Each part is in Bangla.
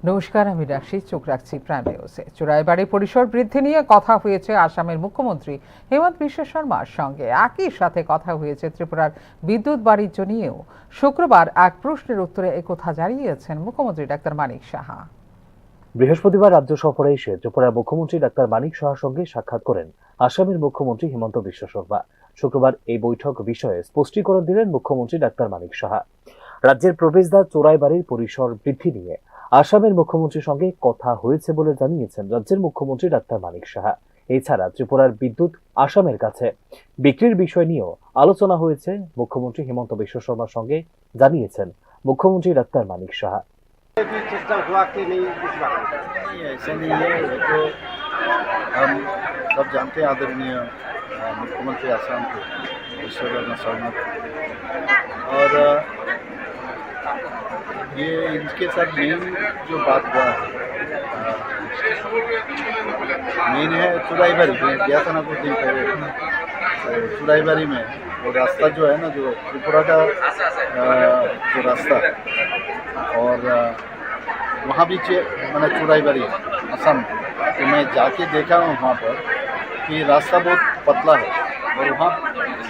নমস্কার, আমি রাশি। চোখ রাখছি প্রাইম নিউজে। চোরাইবাড়ি পরিসর বৃদ্ধি নিয়ে কথা হয়েছে আসামের মুখ্যমন্ত্রী হেমন্ত বিশ্ব শর্মার সঙ্গে। একই সাথে কথা হয়েছে ত্রিপুরার বিদ্যুৎ বাণিজ্য নিয়েও। শুক্রবার এক প্রশ্নের উত্তরে একথা জানিয়েছেন মুখ্যমন্ত্রী ডাক্তার মানিক সাহা। বৃহস্পতিবার রাজ্য সফরে এসে ত্রিপুরার মুখ্যমন্ত্রী ডাক্তার মানিক সাহার সঙ্গে সাক্ষাৎ করেন আসামের মুখ্যমন্ত্রী হেমন্ত বিশ্ব শর্মা। শুক্রবার এই বৈঠক বিষয়ে স্পষ্টীকরণ দিলেন মুখ্যমন্ত্রী ডাক্তার মানিক সাহা। রাজ্যের প্রবেশদ্বার চোরাইবাড়ির পরিসর বৃদ্ধি নিয়ে আসামের মুখ্যমন্ত্রীর সঙ্গে কথা হয়েছে বলে জানিয়েছেন রাজ্যের মুখ্যমন্ত্রী ডাক্তার মানিক সাহা। এছাড়া ত্রিপুরার বিদ্যুৎ আসামের কাছে বিক্রির বিষয় নিয়েও আলোচনা হয়েছে মুখ্যমন্ত্রী হেমন্ত বিশ্ব শর্মার সঙ্গে, জানিয়েছেন মুখ্যমন্ত্রী ডাক্তার মানিক সাহা। भी चेष्टा हुआ कि नहीं इस बार नहीं, ऐसा नहीं है। वो तो हम सब जानते हैं आदरणीय मुख्यमंत्री आसाम के विश्वकर्मा शर्मा को। और ये इनके साथ मेन जो बात हुआ है, मेन है चुराईबारी में गया था ना कुछ दिन पहले। चुराईबारी में वो रास्ता जो है ना, जो त्रिपुरा का जो रास्ता, और वहाँ भी मैंने चुराईबारी असम, तो मैं जाके देखा हूँ वहाँ पर कि रास्ता बहुत पतला है और वहाँ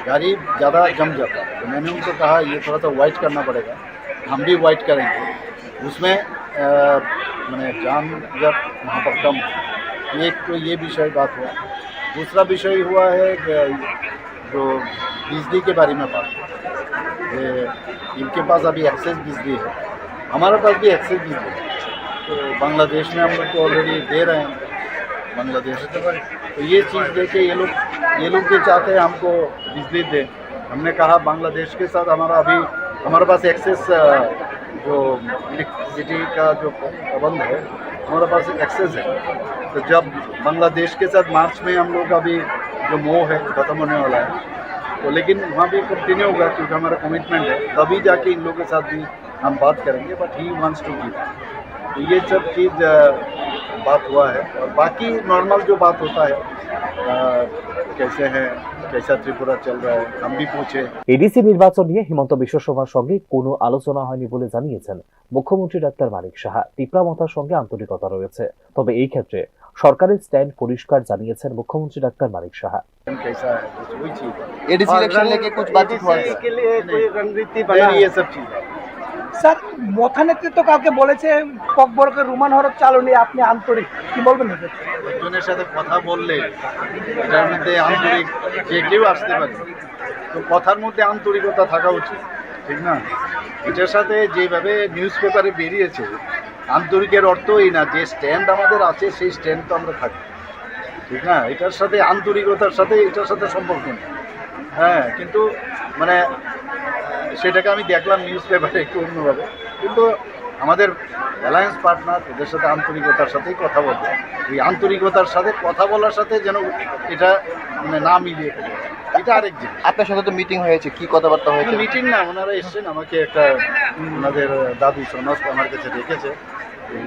गाड़ी ज़्यादा जम जाता है। तो मैंने उनको कहा ये थोड़ा सा वाइट करना पड़ेगा, हम भी वाइट करेंगे, उसमें मैंने जाम जब वहाँ पर कम। एक तो ये विषय बात हुआ। दूसरा विषय हुआ है जो बिजली के बारे में बात है। इनके पास अभी एक्सेस बिजली है, हमारे पास भी एक्सेस बिजली है। तो बांग्लादेश में हम लोग तो ऑलरेडी दे रहे हैं बांग्लादेश। तो ये चीज़ देखे ये लोग भी चाहते हैं हमको बिजली दें। हमने कहा बांग्लादेश के साथ हमारे पास एक्सेस जो इलेक्ट्रिसिटी का जो प्रबंध है, हमारे पास एक्सेस है। तो जब बांग्लादेश के साथ मार्च में हम लोग अभी जो मोह है ख़त्म होने वाला है, तो लेकिन वहाँ भी कंटिन्यू होगा क्योंकि हमारा कमिटमेंट है, तभी जाके इन लोगों के साथ भी हम बात करेंगे। But he wants to give. तो ये सब चीज़ बात हुआ है। और बाकी नॉर्मल जो बात होता है, कैसे हैं, कैसा त्रिपुरा चल रहा है, हम भी पूछे। এডিসি নির্বাচন নিয়ে হেমন্ত বিশ্ব শর্মার সঙ্গে কোনো আলোচনা হয়নি বলে জানিয়েছেন মুখ্যমন্ত্রী ডাক্তার মানিক সাহা। তীব্রমতার সঙ্গে আন্তরিকতা রয়েছে, তবে এই ক্ষেত্রে সরকারের স্ট্যান্ড পরিষ্কার, জানিয়েছেন मुख्यमंत्री डॉक्टर मानिक साहा। कैसा है वही चीज़ एडीसी इलेक्शन लेके कुछ बातचीत हुआ है के लिए कोई रणनीति बना, ये सब चीज़ है। স্যার, মথা নেতৃত্ব কালকে বলেছে ককবরকের রুমান হরফ চালু নিয়ে আপনি আন্তরিক, কি বলবেন? একজনের সাথে কথা বললে এটার মধ্যে আন্তরিক যে কেউ আসতে পারে, তো কথার মধ্যে আন্তরিকতা থাকা উচিত, ঠিক না? এটার সাথে যেভাবে নিউজ পেপারে বেরিয়েছে, আন্তরিকের অর্থ এই না যে স্ট্যান্ড আমাদের আছে সেই স্ট্যান্ড তো আমরা থাকি, ঠিক না? এটার সাথে আন্তরিকতার সাথে এটার সাথে সম্পর্ক নেই। হ্যাঁ, কিন্তু মানে সেটাকে আমি দেখলাম নিউজ পেপারে একটু অন্যভাবে, কিন্তু আমাদের অ্যালায়েন্স পার্টনার, ওদের সাথে আন্তরিকতার সাথেই কথা বলবো। ওই আন্তরিকতার সাথে কথা বলার সাথে যেন এটা মানে না মিলিয়ে ফেলে, এটা আরেক জিনিস। আপনার সাথে তো মিটিং হয়েছে, কি কথাবার্তা হয়েছে? মিটিং না, ওনারা এসছেন, আমাকে একটা ওনাদের দাদু সনস আমার কাছে রেখেছে এই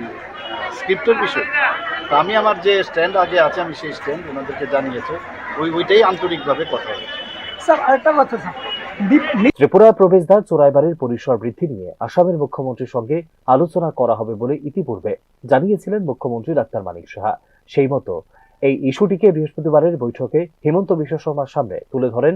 স্ক্রিপ্টের বিষয়। তো আমি আমার যে স্ট্যান্ড আগে আছে, আমি সেই স্ট্যান্ড ওনাদেরকে জানিয়েছে, ওইটাই আন্তরিকভাবে কথা হয়েছে। স্যার, আরেকটা কথা স্যার, ত্রিপুরার প্রবেশদ্বার চোরাইবাড়ির পরিসর বৃদ্ধি নিয়ে আসামের মুখ্যমন্ত্রীর সঙ্গে আলোচনা করা হবে বলে ইতিপূর্বে জানিয়েছিলেন মুখ্যমন্ত্রী ডাক্তার মানিক সাহা। সেই মতো এই ইস্যুটিকে বৃহস্পতিবারের বৈঠকে হেমন্ত বিশ্ব শর্মার সামনে তুলে ধরেন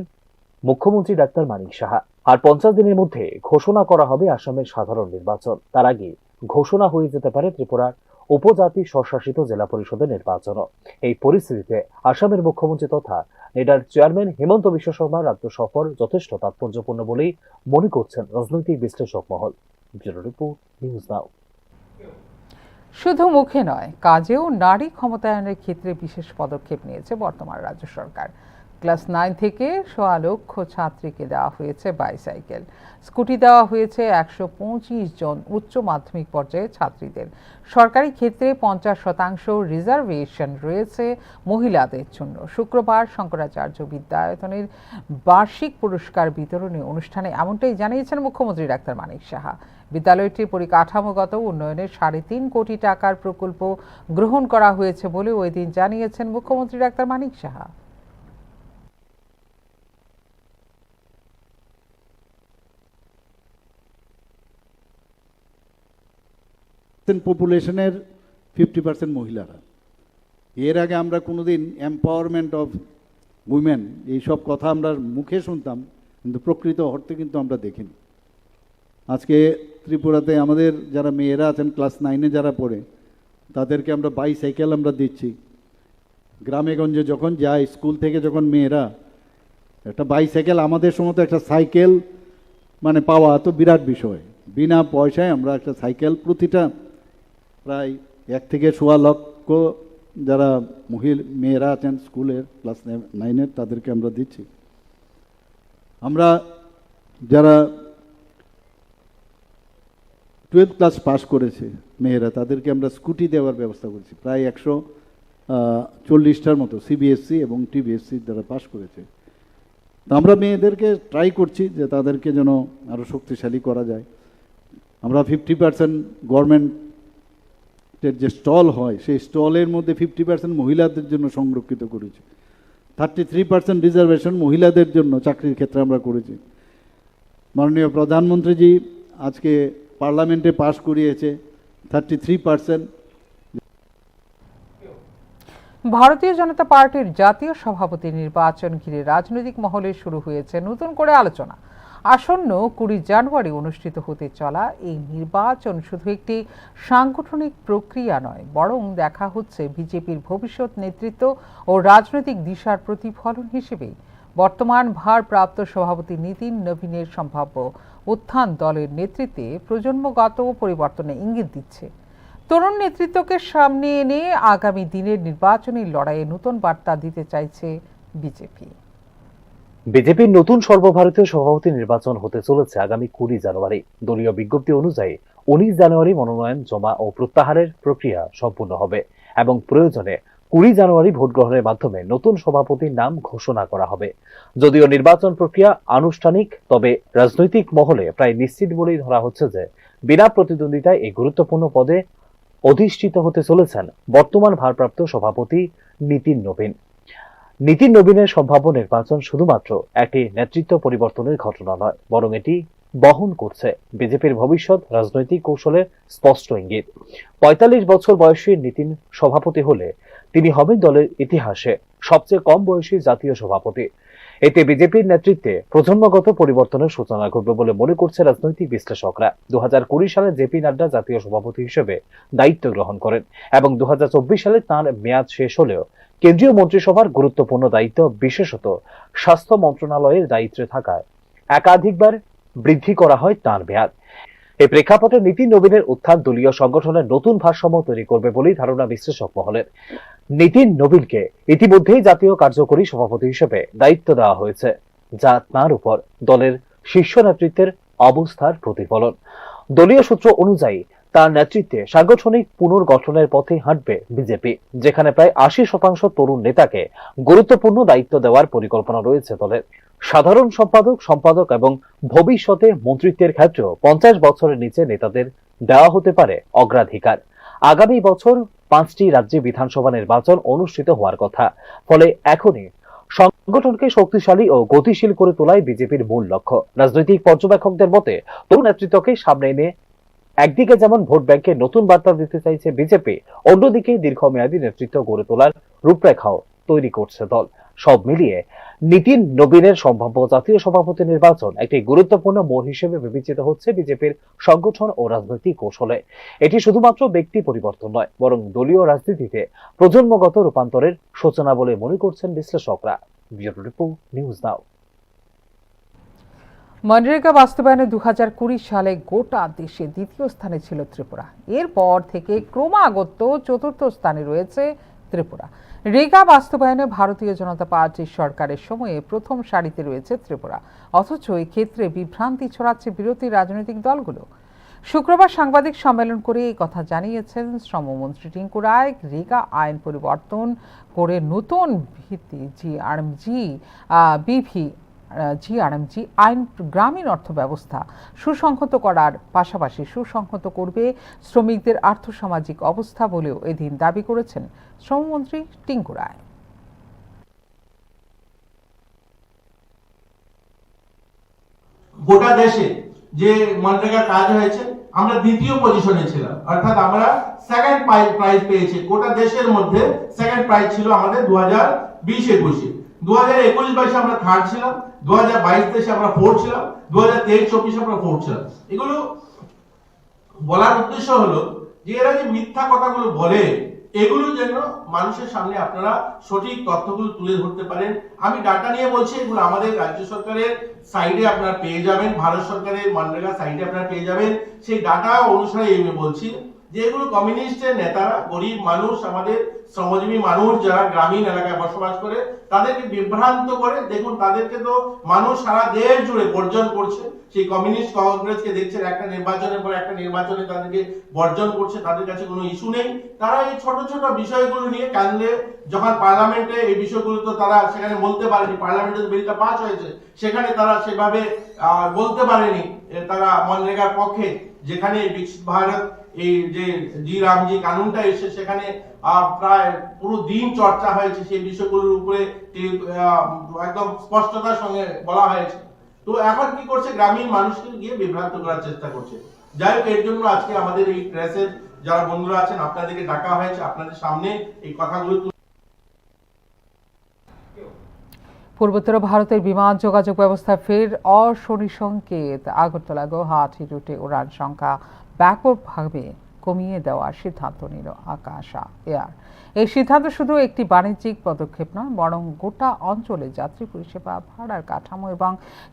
মুখ্যমন্ত্রী ডাক্তার মানিক সাহা। আর 50 দিনের মধ্যে ঘোষণা করা হবে আসামের সাধারণ নির্বাচন। তার আগে ঘোষণা হয়ে যেতে পারে ত্রিপুরার উপজাতি স্বশাসিত জেলা পরিষদের নির্বাচনও। এই পরিস্থিতিতে আসামের মুখ্যমন্ত্রী তথা নেডার চেয়ারম্যান হেমন্ত বিশ্ব শর্মার রাজ্য সফর যথেষ্ট তাৎপর্যপূর্ণ বলেই মনে করছেন রাজনৈতিক বিশ্লেষক মহল। Bureau report, news now. শুধু মুখে নয়, কাজেও নারী ক্ষমতায়নের ক্ষেত্রে বিশেষ পদক্ষেপ নিয়েছে বর্তমান রাজ্য সরকার। ক্লাস 9 থেকে 1.25 লক্ষ ছাত্রীকে দেওয়া হয়েছে বাইসাইকেল, স্কুটি দেওয়া হয়েছে 125 জন উচ্চ মাধ্যমিক পর্যায়ে ছাত্রীদের। সরকারি ক্ষেত্রে 50% রিজার্ভেশন রয়েছে মহিলাদের জন্য। শুক্রবার শঙ্করাচার্য বিদ্যায়তনের বার্ষিক পুরস্কার বিতরণী অনুষ্ঠানে এমনটাই জানিয়েছেন মুখ্যমন্ত্রী ডাক্তার মানিক সাহা। বিদ্যালয়টির পরিকাঠামোগত উন্নয়নের 3.5 কোটি টাকার প্রকল্প গ্রহণ করা হয়েছে বলে ওই দিন জানিয়েছেন মুখ্যমন্ত্রী ডাক্তার মানিক সাহা। পপুলেশনের 50% মহিলারা। এর আগে আমরা কোনোদিন এম্পাওয়ারমেন্ট অফ উইমেন এইসব কথা আমরা মুখে শুনতাম, কিন্তু প্রকৃত অর্থে কিন্তু আমরা দেখিনি। আজকে ত্রিপুরাতে আমাদের যারা মেয়েরা আছেন ক্লাস 9-এ যারা পড়ে, তাদেরকে আমরা বাইসাইকেল আমরা দিচ্ছি। গ্রামে গঞ্জে যখন যায়, স্কুল থেকে যখন মেয়েরা একটা বাইসাইকেল, আমাদের সময় তো একটা সাইকেল মানে পাওয়া তো বিরাট বিষয়। বিনা পয়সায় আমরা একটা সাইকেল প্রতিটা প্রায় 1 থেকে 1.25 লক্ষ যারা মেয়েরা আছেন স্কুলের ক্লাস 9-এর, তাদেরকে আমরা দিচ্ছি। আমরা যারা 12th ক্লাস পাস করেছে মেয়েরা, তাদেরকে আমরা স্কুটি দেওয়ার ব্যবস্থা করেছি, প্রায় 140টার মতো সিবিএসসি এবং টিবিএসসি যারা পাস করেছে। তো আমরা মেয়েদেরকে ট্রাই করছি যে তাদেরকে যেন আরও শক্তিশালী করা যায়। আমরা 50% গভর্নমেন্টের যে স্টল হয়, সেই স্টলের মধ্যে 50% মহিলাদের জন্য সংরক্ষিত করেছি। 33% রিজার্ভেশন মহিলাদের জন্য চাকরির ক্ষেত্রে আমরা করেছি। মাননীয় প্রধানমন্ত্রীজি আজকে পার্লামেন্টে পাশ করিয়েছে 33%। ভারতীয় জনতা পার্টির জাতীয় সভাপতি নির্বাচন ঘিরে রাজনৈতিক মহলে শুরু হয়েছে নতুন করে আলোচনা। আসন্ন 20 জানুয়ারি অনুষ্ঠিত হতে চলা এই নির্বাচন শুধু একটি সাংগঠনিক প্রক্রিয়া নয়, বরং দেখা হচ্ছে বিজেপির ভবিষ্যৎ নেতৃত্ব ও রাজনৈতিক দিশার প্রতিফলন হিসেবেই। বর্তমান ভারপ্রাপ্ত সভাপতি নীতিন নবীনের সম্ভাব্য উত্থান দলের নেতৃত্বে প্রজন্মগত পরিবর্তনে ইঙ্গিত দিচ্ছে। তরুণ নেতৃত্বকে সামনে এনে আগামী দিনের নির্বাচনী লড়াইয়ে নতুন বার্তা দিতে চাইছে বিজেপি। বিজেপির নতুন সর্বভারতীয় সভাপতি নির্বাচন হতে চলেছে আগামী 20 জানুয়ারি। দলীয় বিজ্ঞপ্তি অনুযায়ী 19 জানুয়ারি মনোনয়ন জমা ও প্রত্যাহারের প্রক্রিয়া সম্পূর্ণ হবে এবং প্রয়োজনে 20 জানুয়ারি ভোট গ্রহণের মাধ্যমে নতুন সভাপতির নাম ঘোষণা করা হবে। যদিও নির্বাচন প্রক্রিয়া আনুষ্ঠানিক, তবে রাজনৈতিক মহলে প্রায় নিশ্চিত বলেই ধরা হচ্ছে যে বিনা প্রতিদ্বন্দ্বিতায় এই গুরুত্বপূর্ণ পদে অধিষ্ঠিত হতে চলেছেন বর্তমান ভারপ্রাপ্ত সভাপতি নীতিন নবীন। নীতিন নবীনের সম্ভাব্য নির্বাচন শুধুমাত্র একটি নেতৃত্ব পরিবর্তনের ঘটনা নয়, বরং এটি বহন করছে বিজেপির ভবিষ্যৎ রাজনৈতিক কৌশলের স্পষ্ট ইঙ্গিত। 45 বছর বয়সী নীতিন সভাপতি হলে তিনি হবেন দলের ইতিহাসে সবচেয়ে কম বয়সী জাতীয় সভাপতি। এতে বিজেপির নেতৃত্বে প্রজন্মগত পরিবর্তনের সূচনা ঘটবে বলে মনে করছে রাজনৈতিক বিশ্লেষকরা। 2020 সালে জেপি নাড্ডা জাতীয় সভাপতি হিসেবে দায়িত্ব গ্রহণ করেন এবং 2024 সালে তাঁর মেয়াদ শেষ হলেও কেন্দ্রীয় মন্ত্রিসভার গুরুত্বপূর্ণ দায়িত্ব, বিশেষত স্বাস্থ্য মন্ত্রণালয়ের দায়িত্বে থাকায় একাধিকবার বৃদ্ধি করা হয় তাঁর মেয়াদ। এই প্রেক্ষাপটে নীতিন নবীনের উত্থান দলীয় সংগঠনের নতুন ভারসাম্য তৈরি করবে বলেই ধারণা বিশ্লেষক মহলের। নীতিন নবীনকে ইতিমধ্যেই জাতীয় কার্যকরী সভাপতি হিসেবে দায়িত্ব দেওয়া হয়েছে, যা তাঁর উপর দলের শীর্ষ নেতৃত্বের অবস্থার প্রতিফলন। দলীয় সূত্র অনুযায়ী তার নেতৃত্বে সাংগঠনিক পুনর্গঠনের পথে হাঁটবে বিজেপি, যেখানে প্রায় 80% তরুণ নেতাকে গুরুত্বপূর্ণ দায়িত্ব দেওয়ার পরিকল্পনা রয়েছে দলের। সাধারণ সম্পাদক এবং ভবিষ্যতে মন্ত্রিত্বের ক্ষেত্রেও 50 বছরের নিচে নেতাদের দেওয়া হতে পারে অগ্রাধিকার। আগামী বছর 5টি রাজ্যে বিধানসভা নির্বাচন অনুষ্ঠিত হওয়ার কথা, ফলে এখনই সংগঠনকে শক্তিশালী ও গতিশীল করে তোলাই বিজেপির মূল লক্ষ্য। রাজনৈতিক পর্যবেক্ষকদের মতে তরুণ নেতৃত্বকে সামনে এনে একদিকে যেমন ভোট ব্যাংকে নতুন বার্তা দিতে চাইছে বিজেপি, অন্যদিকে দীর্ঘমেয়াদী নেতৃত্ব গড়ে তোলার রূপরেখাও তৈরি করছে দল। সব মিলিয়ে নীতিন নবীনের সম্ভাব্য জাতীয় সভাপতি নির্বাচন একটি গুরুত্বপূর্ণ মোড় হিসেবে বিবেচিত হচ্ছে বিজেপির সংগঠন ও রাজনৈতিক কৌশলে। এটি শুধুমাত্র ব্যক্তি পরিবর্তন নয়, বরং দলীয় রাজনীতিতে প্রজন্মগত রূপান্তরের সূচনা বলে মনে করছেন বিশ্লেষকরা। Bureau report, news now. MNREGA বাস্তবায়নে 2020 সালে গোটা দেশে দ্বিতীয় স্থানে ছিল ত্রিপুরা। এরপর থেকে ক্রমাগত চতুর্থ স্থানে রয়েছে ত্রিপুরা। রেগা বাস্তবায়নে ভারতীয় জনতা পার্টির সরকারের সময়ে প্রথম সারিতে রয়েছে ত্রিপুরা, অথচ এই ক্ষেত্রে বিভ্রান্তি ছড়াচ্ছে বিরোধী রাজনৈতিক দলগুলো। শুক্রবার সাংবাদিক সম্মেলন করে এই কথা জানিয়েছেন শ্রমমন্ত্রী টিঙ্কু রায়। রেগা আইন পরিবর্তন করে নতুন ভিত্তি জিআরএমজি আইন গ্রামীণ অর্থ ব্যবস্থা সুসংহত করার পাশাপাশি সুসংহত করবে শ্রমিকদের আর্থসামাজিক অবস্থা বলেও এদিন দাবি করেছেন শ্রমমন্ত্রী টিঙ্কু রায়। গোটা দেশে যে মনরেগা কাজ হয়েছে আমরা দ্বিতীয় পজিশনে ছিলাম, অর্থাৎ আমরা সেকেন্ড প্রাইজ পেয়েছি। গোটা দেশের মধ্যে সেকেন্ড প্রাইজ ছিল আমাদের 2020-21-এ। 2021-22 আমরা থার্ড ছিলাম, 2022-23 আমরা ফোর্থ ছিলাম, 2023-24 আমরা ফোর্থ ছিলাম। এগুলো বলার উদ্দেশ্য হলো যে এরা যে মিথ্যা কথাগুলো বলে এগুলো যেন মানুষের সামনে আপনারা সঠিক তথ্যগুলো তুলে ধরতে পারেন। আমি ডাটা নিয়ে বলছি, এগুলো আমাদের রাজ্য সরকারের সাইডে আপনারা পেয়ে যাবেন, ভারত সরকারের মনরেগা সাইডে আপনারা পেয়ে যাবেন। সেই ডাটা অনুসারে আমি বলছি যে এগুলো কমিউনিস্টের নেতারা, গরিব মানুষ, আমাদের শ্রমজীবী মানুষ যারা গ্রামীণ এলাকায় বসবাস করে তাদেরকে বিভ্রান্ত করে। দেখুন তাদেরকে তো মানুষ সারা দেশ জুড়ে বর্জন করছে। সেই কমিউনিস্ট কংগ্রেসকে দেখছেন একটা নির্বাচনের পর একটা নির্বাচনে তাদেরকে বর্জন করছে, তাদের কাছে কোনো ইস্যু নেই। তারা এই ছোট ছোট বিষয়গুলো নিয়ে কেন্দ্রে যখন পার্লামেন্টে এই বিষয়গুলো তো তারা সেখানে বলতে পারেনি, পার্লামেন্টে বিলটা পাস হয়েছে সেখানে তারা সেভাবে বলতে পারেনি তারা মনরেগার পক্ষে। যেখানে বিকশিত ভারত এই যে জি রামজি কানুনটা এসে সেখানে প্রায় পুরো দিন চর্চা হয়েছে, সেই বিষয়গুলোর উপরে একদম স্পষ্টতার সঙ্গে বলা হয়েছে। তো এখন কি করছে, গ্রামীণ মানুষকে গিয়ে বিভ্রান্ত করার চেষ্টা করছে। যাই হোক, এর জন্য আজকে আমাদের এই প্রেসের যারা বন্ধুরা আছেন আপনাদেরকে ডাকা হয়েছে, আপনাদের সামনে এই কথাগুলো। পূর্বোত্তর ভারতের বিমান যোগাযোগ ব্যবস্থা ফের অশনি সংকেত। আগরতলা গুয়াহাটি রুটে উড়ান সংখ্যা ব্যাপকভাবে কমিয়ে দেওয়ার সিদ্ধান্ত নিল আকাশা এয়ার। এই সিদ্ধান্ত শুধু একটি বাণিজ্যিক পদক্ষেপ নয়, বরং গোটা অঞ্চলে যাত্রী পরিষেবা, ভাড়ার কাঠামো এবং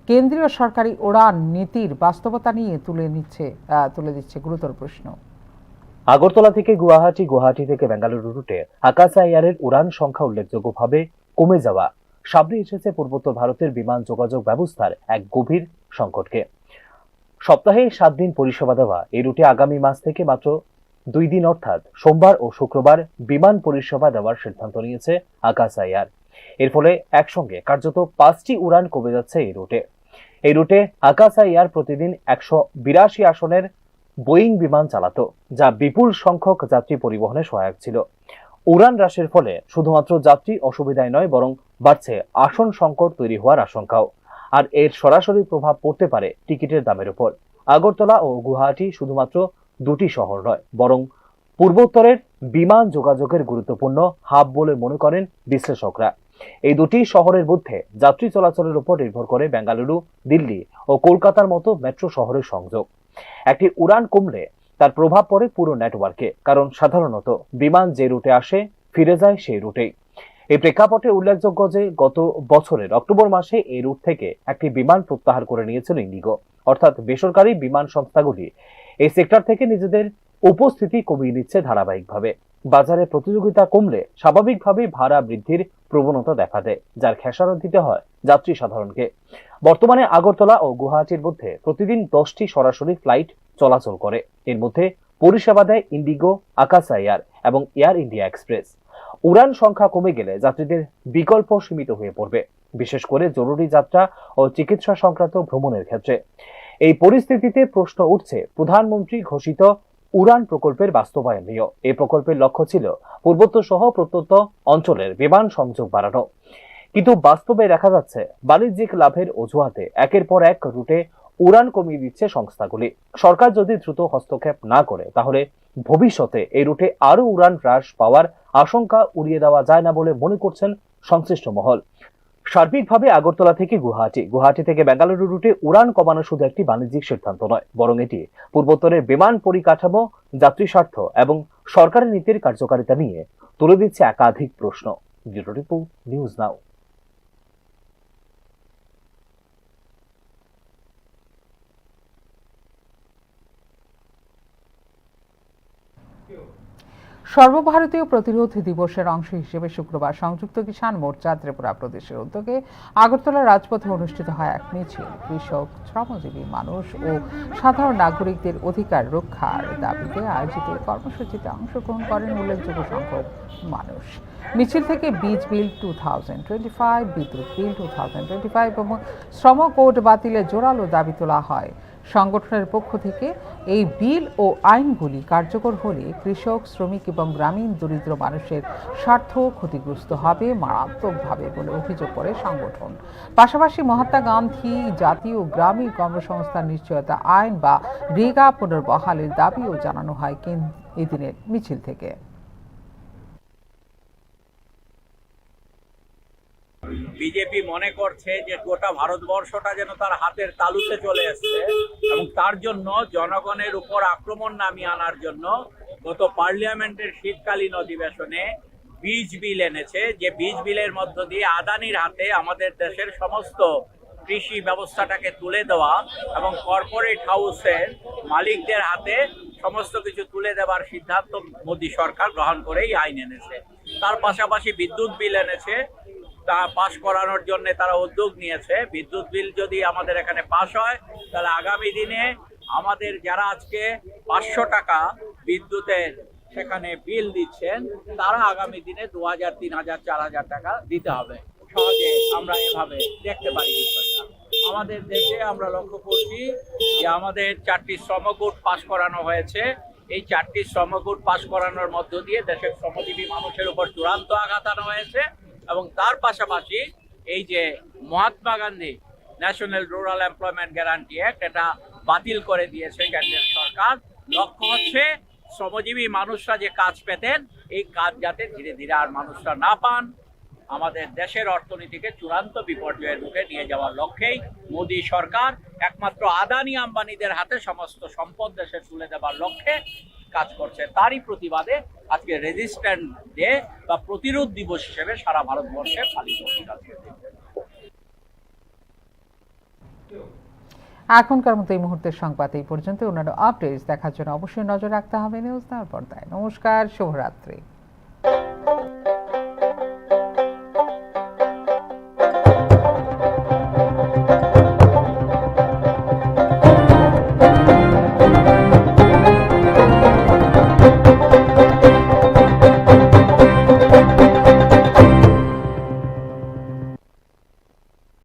কেন্দ্রীয় সরকারি উড়ান নীতির বাস্তবতা নিয়ে তুলে দিচ্ছে গুরুতর প্রশ্ন। আগরতলা থেকে গুয়াহাটি, গুয়াহাটি থেকে বেঙ্গালুরু রুটে আকাশা এয়ারের উড়ান সংখ্যা উল্লেখযোগ্যভাবে কমে যাওয়া সামনে এসেছে পূর্বোত্তর ভারতের বিমান যোগাযোগ ব্যবস্থার এক গভীর সংকটকে। সপ্তাহে 7 দিন পরিষেবা দেওয়া এই রুটে আগামী মাস থেকে মাত্র 2 দিন অর্থাৎ সোমবার ও শুক্রবার বিমান পরিষেবা দেওয়ার সিদ্ধান্ত নিয়েছে আকাশা এয়ার। এর ফলে একসঙ্গে কার্যত 5টি উড়ান কমে যাচ্ছে এই রুটে। এই রুটে আকাশা এয়ার প্রতিদিন 182 আসনের বোয়িং বিমান চালাতো, যা বিপুল সংখ্যক যাত্রী পরিবহনে সহায়ক ছিল। উড়ান হ্রাসের ফলে শুধুমাত্র যাত্রী অসুবিধায় নয়, বরং বাড়ছে আসন সংকট তৈরি হওয়ার আশঙ্কাও। আর এর সরাসরি প্রভাব পড়তে পারে টিকিটের দামের উপর। আগরতলা ও গুয়াহাটি শুধুমাত্র 2টি শহর নয়, বরং পূর্বোত্তরের বিমান যোগাযোগের গুরুত্বপূর্ণ হাব বলে মনে করেন বিশ্লেষকরা। এই 2টি শহরের মধ্যে যাত্রী চলাচলের উপর নির্ভর করে বেঙ্গালুরু, দিল্লি ও কলকাতার মতো মেট্রো শহরের সংযোগ। একটি উড়ান কমলে তার প্রভাব পড়ে পুরো নেটওয়ার্কে, কারণ সাধারণত বিমান যে রুটে আসে ফিরে যায় সেই রুটেই। এই প্রেক্ষাপটে উল্লেখযোগ্য যে গত বছরের অক্টোবর মাসে এই রুট থেকে একটি বিমান প্রত্যাহার করে নিয়েছিল ইন্ডিগো, অর্থাৎ বেসরকারি বিমান সংস্থাগুলি এই সেক্টর থেকে নিজেদের উপস্থিতি কমিয়ে নিচ্ছে ধারাবাহিকভাবে। বাজারে প্রতিযোগিতা কমলে স্বাভাবিকভাবেই ভাড়া বৃদ্ধির প্রবণতা দেখা দেয়, যার খেসারত দিতে হয় যাত্রী সাধারণকে। বর্তমানে আগরতলা ও গুয়াহাটির মধ্যে প্রতিদিন 10টি সরাসরি ফ্লাইট চলাচল করে। এর মধ্যে পরিষেবা দেয় ইন্ডিগো, আকাশা এয়ার এবং এয়ার ইন্ডিয়া এক্সপ্রেস। উড়ান সংখ্যা কমে গেলে যাত্রীদের বিকল্প সীমিত হয়ে পড়বে, বিশেষ করে জরুরি যাত্রা ও চিকিৎসা সংক্রান্ত ভ্রমণের ক্ষেত্রে। এই পরিস্থিতিতে প্রশ্ন উঠছে প্রধানমন্ত্রী ঘোষিত উড়ান প্রকল্পের বাস্তবায়ন নিয়ে। এই প্রকল্পের লক্ষ্য ছিল পূর্বোত্তর সহ প্রত্যন্ত অঞ্চলের বিমান সংযোগ বাড়ানো, কিন্তু বাস্তবে দেখা যাচ্ছে বাণিজ্যিক লাভের অজুহাতে একের পর এক রুটে উড়ান কমিয়ে দিচ্ছে সংস্থাগুলি। সরকার যদি দ্রুত হস্তক্ষেপ না করে তাহলে ভবিষ্যতে এই রুটে আরো উড়ান হ্রাস পাওয়ার আশঙ্কা উড়িয়ে দেওয়া যায় না বলে মনে করছেন সংশ্লিষ্ট মহল। সার্বিকভাবে আগরতলা থেকে গুয়াহাটি, গুয়াহাটি থেকে বেঙ্গালুরু রুটে উড়ান কমানো শুধু একটি বাণিজ্যিক সিদ্ধান্ত নয়, বরং এটি পূর্বোত্তরের বিমান পরিকাঠামো, যাত্রী স্বার্থ এবং সরকারের নীতির কার্যকারিতা নিয়ে তুলে দিচ্ছে একাধিক প্রশ্ন। Bureau report, news now. সর্বভারতীয় প্রতিরোধ দিবসের অংশ হিসেবে শুক্রবার সংযুক্ত কিষাণ মোর্চা ত্রিপুরা প্রদেশের উদ্যোগে আগরতলা রাজপথে অনুষ্ঠিত হয় এক মিছিল। কৃষক, শ্রমজীবী মানুষ ও সাধারণ নাগরিকদের অধিকার রক্ষার দাবিতে আয়োজিত কর্মসূচিতে অংশগ্রহণ করেন উল্লেখযোগ্য সংখ্যক মানুষ। মিছিল থেকে বীজ বিল 2025, বিদ্যুৎ বিল 2025 এবং শ্রম কোড বাতিলের জোরালো দাবি তোলা হয়। সংগঠনের পক্ষ থেকে এই বিল ও আইনগুলি কার্যকর হলে কৃষক, শ্রমিক এবং গ্রামীণ দরিদ্র মানুষের স্বার্থ ক্ষতিগ্রস্ত হবে মারাত্মকভাবে বলে অভিযোগ করে সংগঠন। পাশাপাশি মহাত্মা গান্ধী জাতীয় গ্রামীণ কর্মসংস্থান নিশ্চয়তা আইন বা রেগা পুনর্বহালের দাবিও জানানো হয় এদিনের মিছিল থেকে। বিজেপি মনে করছে যে গোটা ভারতবর্ষটা যেন তার হাতের তালুতে চলে এসছে এবং তার জন্য জনগণের উপর আক্রমণ নামিয়ে আনার জন্য গত পার্লামেন্টের শীতকালীন অধিবেশনে বীজ বিল এনেছে, যে বীজ বিলের মধ্য দিয়ে আদানির হাতে আমাদের দেশের সমস্ত কৃষি ব্যবস্থাটাকে তুলে দেওয়া এবং কর্পোরেট হাউসের মালিকদের হাতে সমস্ত কিছু তুলে দেওয়ার সিদ্ধান্ত মোদী সরকার গ্রহণ করেই আইন এনেছে। তার পাশাপাশি বিদ্যুৎ বিল এনেছে, তা পাশ করানোর জন্য তারা উদ্যোগ নিয়েছে। বিদ্যুৎ বিল যদি আমাদের এখানে পাশ হয় তাহলে আগামী দিনে আমাদের যারা আজকে 500 টাকা বিদ্যুতের সেখানে বিল দিচ্ছেন তারা আগামী দিনে 2000, 3000, 4000 টাকা দিতে হবে। সহজে আমরা এভাবে দেখতে পারি বিষয়টা। আমাদের দেশে আমরা লক্ষ্য করছি যে আমাদের 4টি শ্রমকোড পাশ করানো হয়েছে। এই 4টি শ্রমকোড পাশ করানোর মধ্য দিয়ে দেশের শ্রমজীবী মানুষের উপর চূড়ান্ত আঘাত আনা হয়েছে এবং তার পাশাপাশি এই যে Mahatma Gandhi national rural employment guarantee act, এটা বাতিল করে দিয়েছে কেন্দ্রের সরকার। লক্ষ্য হচ্ছে শ্রমজীবী মানুষরা যে কাজ পেতেন এই কাজ যাতে ধীরে ধীরে আর মানুষরা না পান। আমাদের দেশের অর্থনীতিকে চূড়ান্ত বিপর্যয়ের মুখে নিয়ে যাওয়ার লক্ষ্যেই মোদী সরকার একমাত্র আদানি আম্বানিদের হাতে সমস্ত সম্পদ দেশে তুলে দেওয়ার লক্ষ্যে কাজ করছে। তারই প্রতিবাদে আজকে রেজিস্ট্যান্ট ডে বা প্রতিরোধ দিবস হিসেবে সারা ভারতবর্ষে পালিত হচ্ছে। এখনকার মতো এই মুহূর্তের সংবাদ এই পর্যন্ত। অন্যান্য আপডেটস দেখার জন্য অবশ্যই নজর রাখতে হবে নিউজ তার পর্দায়। নমস্কার, শুভরাত্রি।